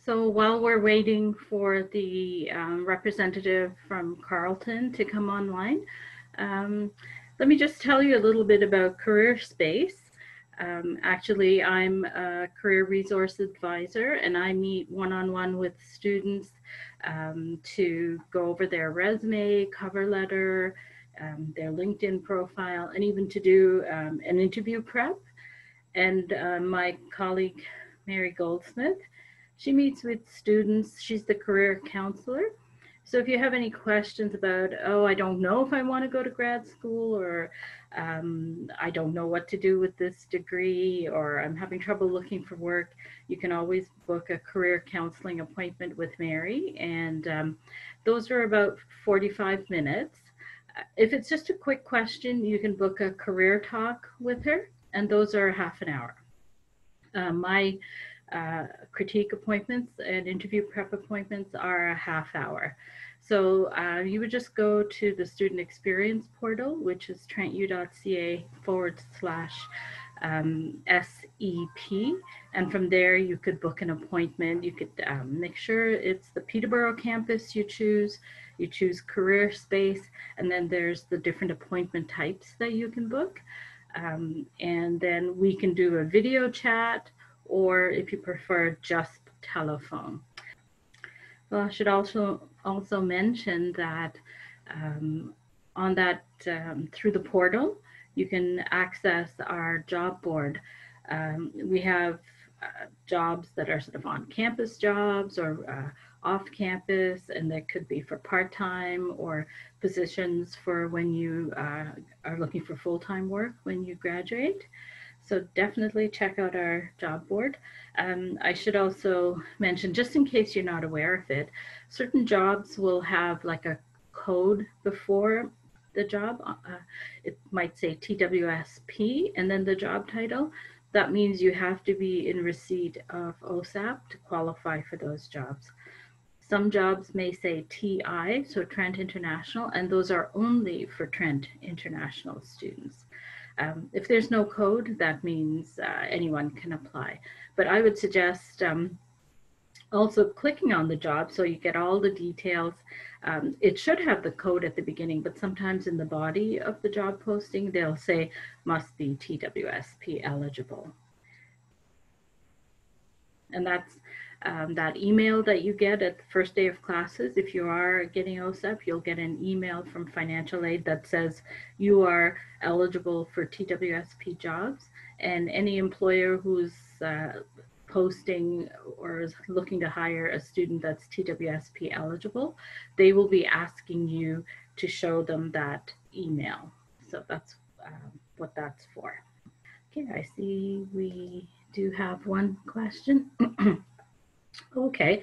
So while we're waiting for the representative from Carleton to come online, um, let me just tell you a little bit about Careerspace. Actually, I'm a career resource advisor, and I meet one-on-one with students to go over their resume, cover letter, their LinkedIn profile, and even to do an interview prep. And my colleague, Mary Goldsmith, she meets with students. She's the career counselor. So if you have any questions about, oh, I don't know if I want to go to grad school, or I don't know what to do with this degree, or I'm having trouble looking for work, you can always book a career counseling appointment with Mary. And those are about 45 minutes. If it's just a quick question, you can book a career talk with her, and those are half an hour. My critique appointments and interview prep appointments are a half hour. So you would just go to the student experience portal, which is trentu.ca/SEP. And from there, you could book an appointment. You could make sure it's the Peterborough campus you choose. You choose Careerspace, and then there's the different appointment types that you can book. And then we can do a video chat, or if you prefer, just telephone. Well, I should also mention that on that through the portal, you can access our job board. We have jobs that are sort of on-campus jobs or off campus, and that could be for part-time or positions for when you are looking for full-time work when you graduate. So definitely check out our job board. I should also mention, just in case you're not aware of it, certain jobs will have like a code before the job. It might say TWSP and then the job title. That means you have to be in receipt of OSAP to qualify for those jobs. Some jobs may say TI, so Trent International, and those are only for Trent International students. If there's no code, that means anyone can apply. But I would suggest also clicking on the job so you get all the details. It should have the code at the beginning, but sometimes in the body of the job posting, they'll say must be TWSP eligible. And that's that email that you get at the first day of classes. If you are getting OSAP, you'll get an email from financial aid that says you are eligible for TWSP jobs, and any employer who's posting or is looking to hire a student that's TWSP eligible, they will be asking you to show them that email. So that's what that's for. Okay, I see we do have one question. Okay,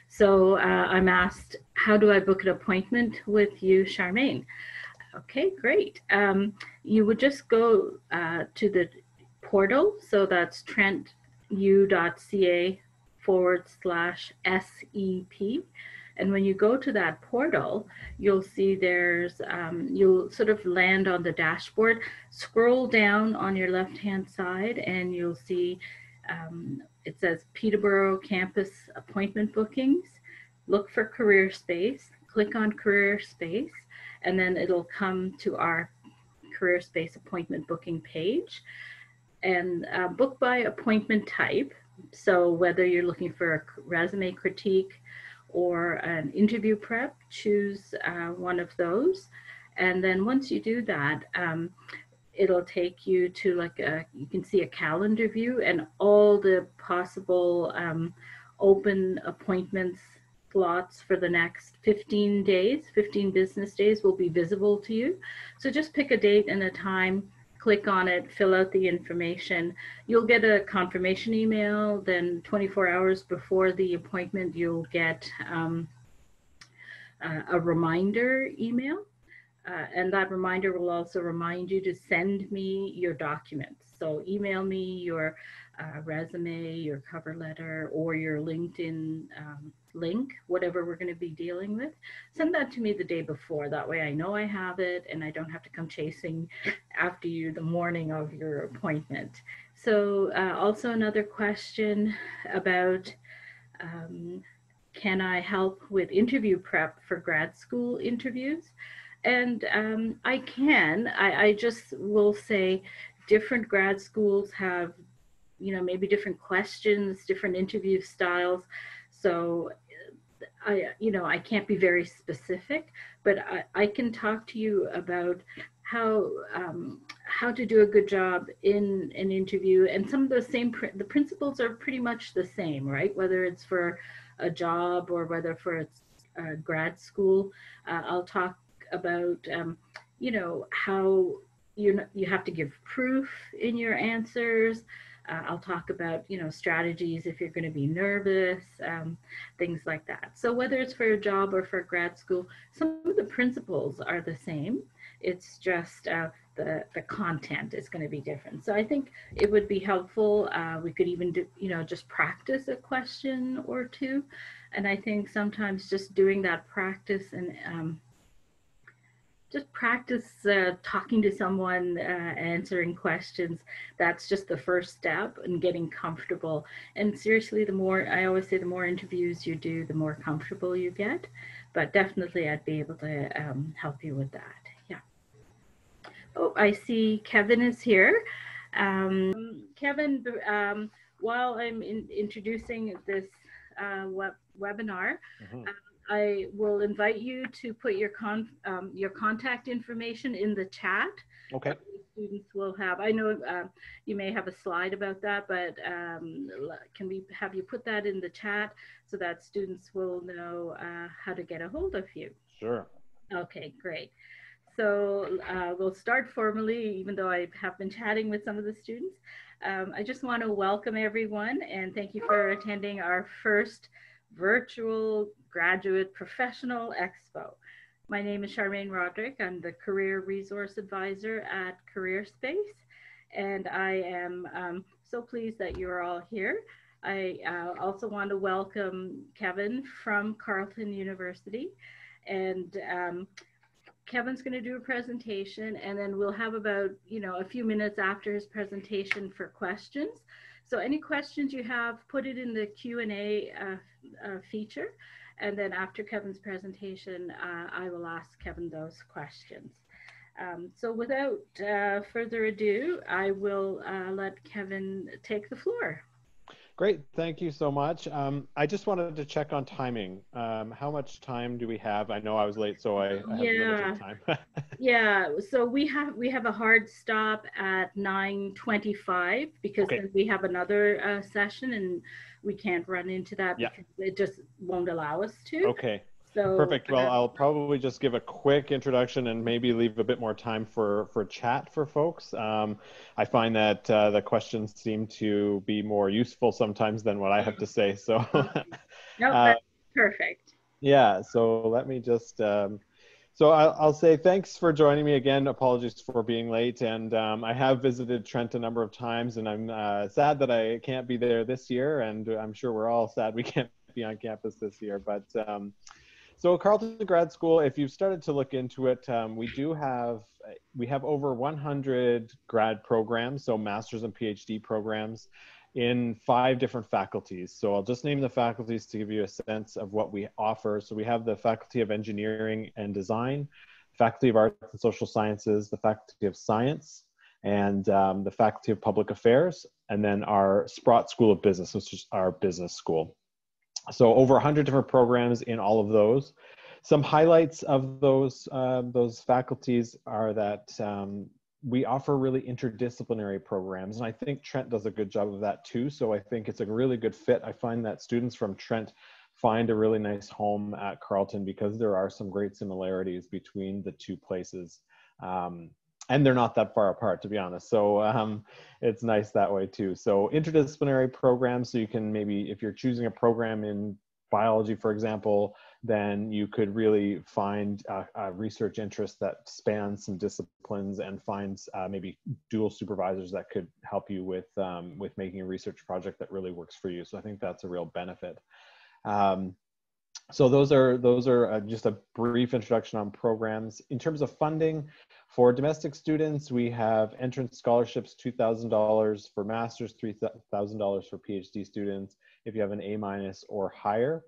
so I'm asked, how do I book an appointment with you, Charmaine? Okay, great. You would just go to the portal. So that's trentu.ca/SEP. And when you go to that portal, you'll see there's, you'll sort of land on the dashboard, scroll down on your left-hand side, and you'll see it says Peterborough campus appointment bookings. Look for Careerspace, click on Careerspace, and then it'll come to our Careerspace appointment booking page. And book by appointment type. So whether you're looking for a resume critique or an interview prep, choose one of those. And then once you do that, it'll take you to like you can see a calendar view, and all the possible open appointments slots for the next 15 days, 15 business days will be visible to you. So just pick a date and a time, click on it, fill out the information. You'll get a confirmation email. Then 24 hours before the appointment, you'll get a reminder email. And that reminder will also remind you to send me your documents. So email me your resume, your cover letter, or your LinkedIn link, whatever we're going to be dealing with. Send that to me the day before. That way I know I have it and I don't have to come chasing after you the morning of your appointment. So also another question about Can I help with interview prep for grad school interviews? And I can. I just will say different grad schools have, maybe different questions, different interview styles. So I can't be very specific, but I can talk to you about how how to do a good job in an interview, and some of the principles are pretty much the same, right? Whether it's for a job or whether for it's grad school. I'll talk about how you have to give proof in your answers. I'll talk about, strategies if you're going to be nervous, things like that. So whether it's for a job or for grad school, some of the principles are the same. It's just the content is going to be different. So I think it would be helpful. We could even do, just practice a question or two. And I think sometimes just doing that practice and just practice talking to someone, answering questions. That's just the first step in getting comfortable. And seriously, I always say, the more interviews you do, the more comfortable you get. But definitely I'd be able to help you with that. Yeah. Oh, I see Kevin is here. Kevin, while I'm introducing this webinar, I will invite you to put your contact information in the chat. Okay. Students will have, I know you may have a slide about that, but can we have you put that in the chat so that students will know how to get a hold of you? Sure. Okay, great. So we'll start formally, even though I have been chatting with some of the students. I just want to welcome everyone and thank you for attending our first virtual graduate professional expo. My name is Charmaine Roderick. I'm the Career Resource Advisor at Careerspace, and I am so pleased that you're all here. I also want to welcome Kevin from Carleton University, and Kevin's going to do a presentation, and then we'll have about, a few minutes after his presentation for questions. So any questions you have, put it in the Q&A feature. And then after Kevin's presentation, I will ask Kevin those questions. So without further ado, I will let Kevin take the floor. Great, thank you so much. I just wanted to check on timing. How much time do we have? I know I was late, so I have limited time. Yeah, so we have a hard stop at 9:25 because then we have another session and we can't run into that because it just won't allow us to. Okay. So, perfect. Well, I'll probably just give a quick introduction and maybe leave a bit more time for chat for folks. I find that the questions seem to be more useful sometimes than what I have to say. So, no, that's perfect. Yeah. So let me just. So I'll say thanks for joining me again. Apologies for being late. And I have visited Trent a number of times, and I'm sad that I can't be there this year. And I'm sure we're all sad we can't be on campus this year. But so Carleton Grad School, if you've started to look into it, we have over 100 grad programs, so master's and PhD programs in 5 different faculties. So I'll just name the faculties to give you a sense of what we offer. So we have the Faculty of Engineering and Design, Faculty of Arts and Social Sciences, the Faculty of Science, and the Faculty of Public Affairs, and then our Sprott School of Business, which is our business school. So over 100 different programs in all of those. Some highlights of those faculties are that we offer really interdisciplinary programs, and I think Trent does a good job of that too. So I think it's a really good fit. I find that students from Trent find a really nice home at Carleton because there are some great similarities between the two places. And they're not that far apart, to be honest. So it's nice that way too. So interdisciplinary programs, so you can maybe, if you're choosing a program in biology, for example, then you could really find a research interest that spans some disciplines and finds maybe dual supervisors that could help you with making a research project that really works for you. So I think that's a real benefit. So those are just a brief introduction on programs. In terms of funding, for domestic students, we have entrance scholarships, $2,000 for masters, $3,000 for PhD students if you have an A- or higher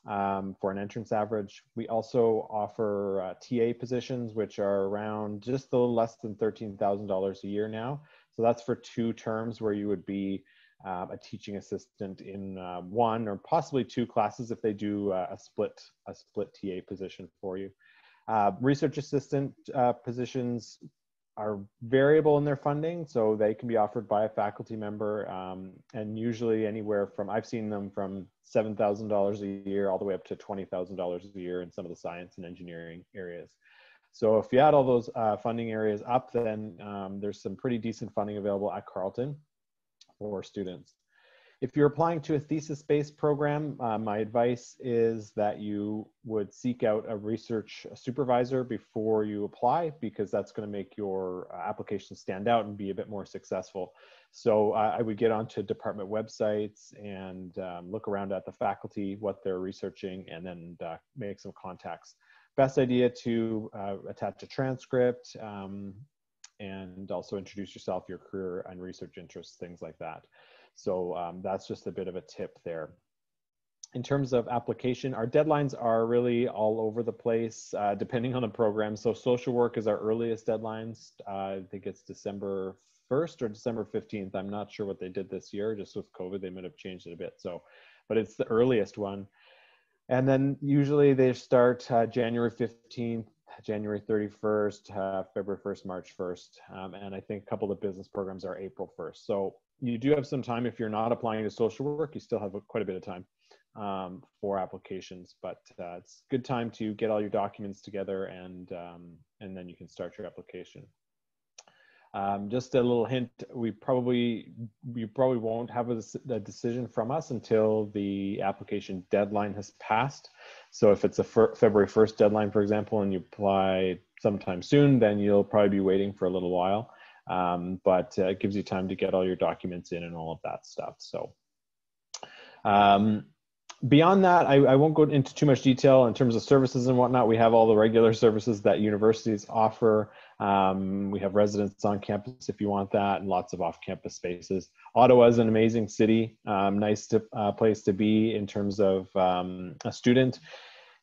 for an entrance average. We also offer TA positions, which are around just a little less than $13,000 a year now. So that's for 2 terms where you would be a teaching assistant in 1 or possibly 2 classes if they do a split TA position for you. Research assistant positions are variable in their funding, so they can be offered by a faculty member, and usually anywhere from, I've seen them from $7,000 a year all the way up to $20,000 a year in some of the science and engineering areas. So if you add all those funding areas up, then there's some pretty decent funding available at Carleton for students. If you're applying to a thesis-based program, my advice is that you would seek out a research supervisor before you apply, because that's going to make your application stand out and be a bit more successful. So I would get onto department websites and look around at the faculty, what they're researching, and then make some contacts. Best idea to attach a transcript and also introduce yourself, your career and research interests, things like that. So that's just a bit of a tip there. In terms of application, our deadlines are really all over the place, depending on the program. So social work is our earliest deadlines. I think it's December 1st or December 15th. I'm not sure what they did this year. Just with COVID, they might have changed it a bit. So, but it's the earliest one. And then usually they start January 15th, January 31st, February 1st, March 1st. And I think a couple of business programs are April 1st. So you do have some time. If you're not applying to social work, you still have quite a bit of time for applications, but it's a good time to get all your documents together, and then you can start your application. Just a little hint, you probably won't have a decision from us until the application deadline has passed. So if it's a February 1st deadline, for example, and you apply sometime soon, then you'll probably be waiting for a little while. But it gives you time to get all your documents in and all of that stuff. So beyond that, I won't go into too much detail in terms of services and whatnot. We have all the regular services that universities offer. We have residents on campus if you want that, and lots of off-campus spaces. Ottawa is an amazing city, nice place to be in terms of a student.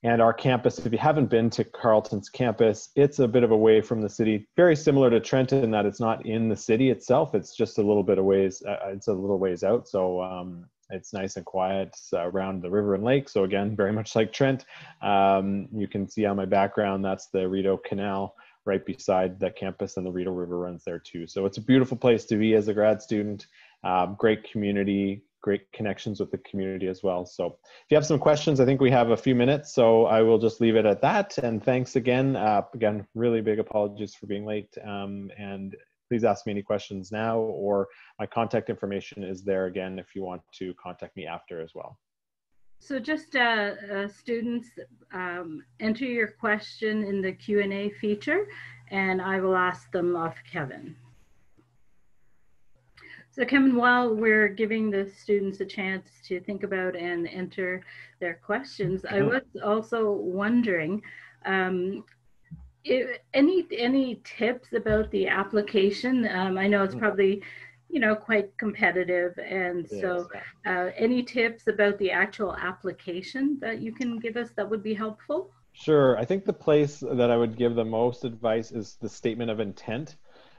And our campus, if you haven't been to Carleton's campus, it's a bit of a way from the city, very similar to Trenton in that it's not in the city itself. It's just a little bit of ways, it's a little ways out. So it's nice and quiet around the river and lake. So again, very much like Trent. You can see on my background, that's the Rideau Canal right beside the campus, and the Rideau River runs there too. So it's a beautiful place to be as a grad student. Great community, great connections with the community as well. So if you have some questions, I think we have a few minutes, so I will just leave it at that. And thanks again. Again, really big apologies for being late. And please ask me any questions now, or my contact information is there again if you want to contact me after as well. So just students, enter your question in the Q&A feature, and I will ask them of Kevin. So Kevin, while we're giving the students a chance to think about and enter their questions, I was also wondering, any tips about the application? I know it's probably, quite competitive, and so any tips about the actual application that you can give us that would be helpful? Sure. I think the place that I would give the most advice is the statement of intent.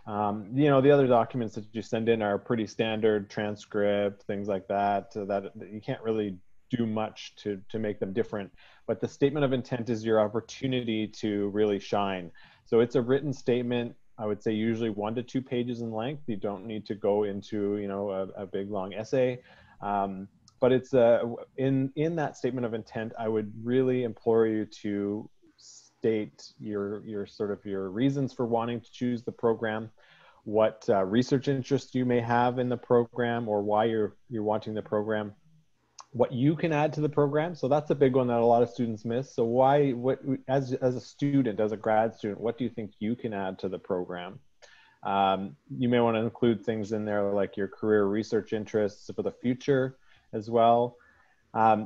The other documents that you send in are pretty standard, transcript, things like that, that you can't really do much to make them different. But the statement of intent is your opportunity to really shine. So it's a written statement, I would say usually 1 to 2 pages in length. You don't need to go into, a big long essay. But it's in that statement of intent, I would really implore you to state your reasons for wanting to choose the program, what research interest you may have in the program, or why you're wanting the program, what you can add to the program. So that's a big one that a lot of students miss. So as a student, as a grad student, what do you think you can add to the program? You may want to include things in there like your career research interests for the future as well.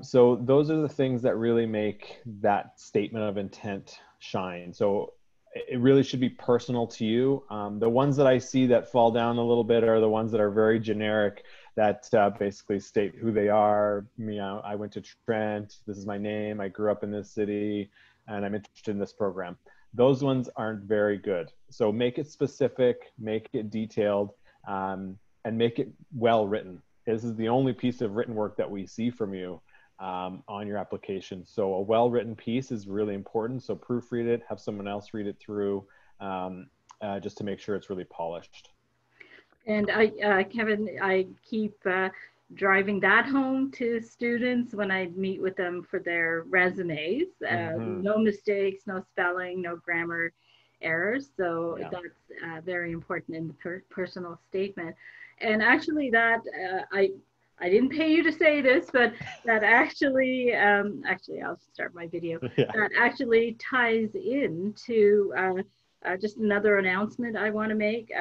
So those are the things that really make that statement of intent shine. So it really should be personal to you. The ones that I see that fall down a little bit are the ones that are very generic, that basically state who they are. You know, I went to Trent, this is my name, I grew up in this city, and I'm interested in this program. Those ones aren't very good. So make it specific, make it detailed, and make it well written. This is the only piece of written work that we see from you on your application. So a well-written piece is really important. So proofread it, have someone else read it through, just to make sure it's really polished. And Kevin, I keep driving that home to students when I meet with them for their resumes. Mm-hmm. No mistakes, no spelling, no grammar errors. So Yeah. that's very important in the personal statement. And actually, that I didn't pay you to say this, but that actually I'll start my video. Yeah. That actually ties into just another announcement I want to make.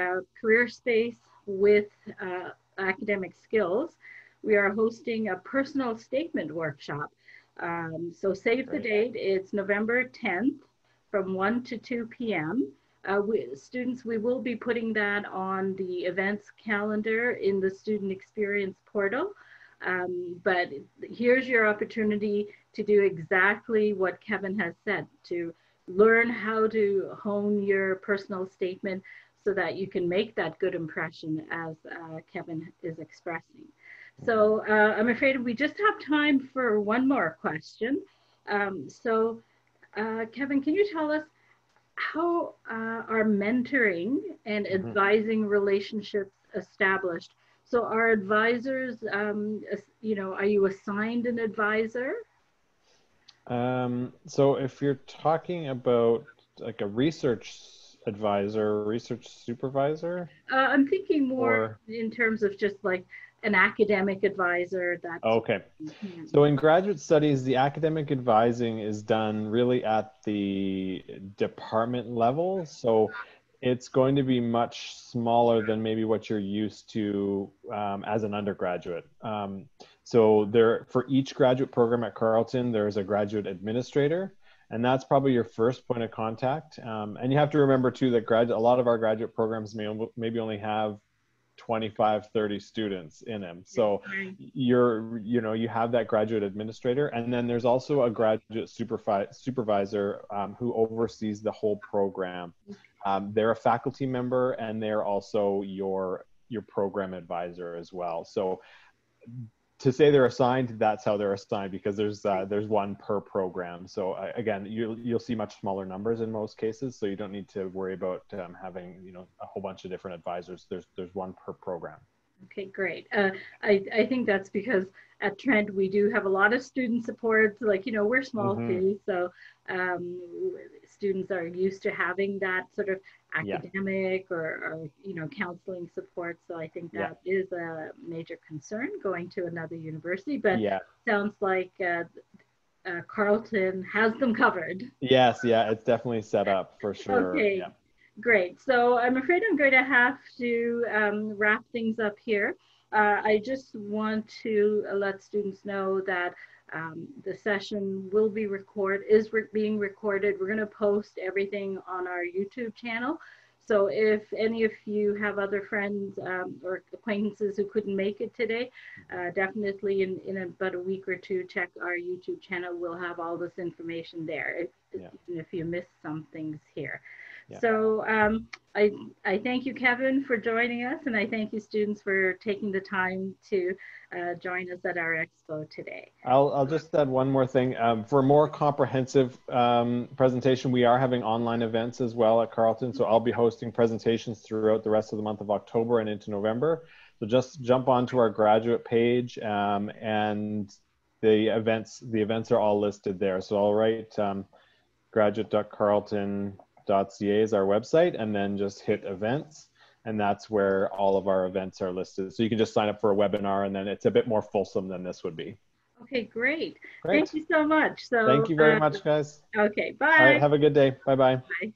Careerspace with academic skills. We are hosting a personal statement workshop. So save the Great. date. It's November 10th from 1 to 2 p.m. Students, we will be putting that on the events calendar in the student experience portal. But here's your opportunity to do exactly what Kevin has said, to learn how to hone your personal statement so that you can make that good impression as Kevin is expressing. So I'm afraid we just have time for one more question. Kevin, can you tell us how are mentoring and advising relationships established? So are advisors, are you assigned an advisor? So if you're talking about like a research advisor, research supervisor, I'm thinking more or in terms of just like an academic advisor that's. okay. Yeah. So in graduate studies, the academic advising is done really at the department level. So it's going to be much smaller than maybe what you're used to as an undergraduate. So there, for each graduate program at Carleton, there's a graduate administrator, and that's probably your first point of contact. And you have to remember too that a lot of our graduate programs maybe only have 25, 30 students in them. So Right. you have that graduate administrator, and then there's also a graduate supervisor who oversees the whole program. They're a faculty member, and they're also your program advisor as well. So to say they're assigned, that's how they're assigned, because there's one per program. So again, you'll see much smaller numbers in most cases, so you don't need to worry about having a whole bunch of different advisors. There's one per program. Okay, great. I think that's because at Trent we do have a lot of student support. Like, we're small Mm-hmm. too, so students are used to having that sort of Yeah. academic or counseling support. So I think Yeah. that is a major concern going to another university. But Yeah. sounds like Carleton has them covered. Yes. Yeah. It's definitely set up for sure. Okay, Yeah. great. So I'm afraid I'm going to have to wrap things up here. I just want to let students know that the session will be being recorded. We're going to post everything on our YouTube channel. So if any of you have other friends or acquaintances who couldn't make it today, definitely in about a week or two, check our YouTube channel. We'll have all this information there, Yeah. even if you missed some things here. Yeah. So I thank you, Kevin, for joining us, and I thank you, students, for taking the time to join us at our expo today. I'll just add one more thing. For a more comprehensive presentation, we are having online events as well at Carleton. So I'll be hosting presentations throughout the rest of the month of October and into November. So just jump onto our graduate page, and the events are all listed there. So I'll write graduate.carleton.ca is our website, and then just hit events. And that's where all of our events are listed. So you can just sign up for a webinar, and then it's a bit more fulsome than this would be. Okay, great. Thank Great. you so much. So Thank you very much, guys. okay, All right. bye. Have a good day. Bye-bye. Bye.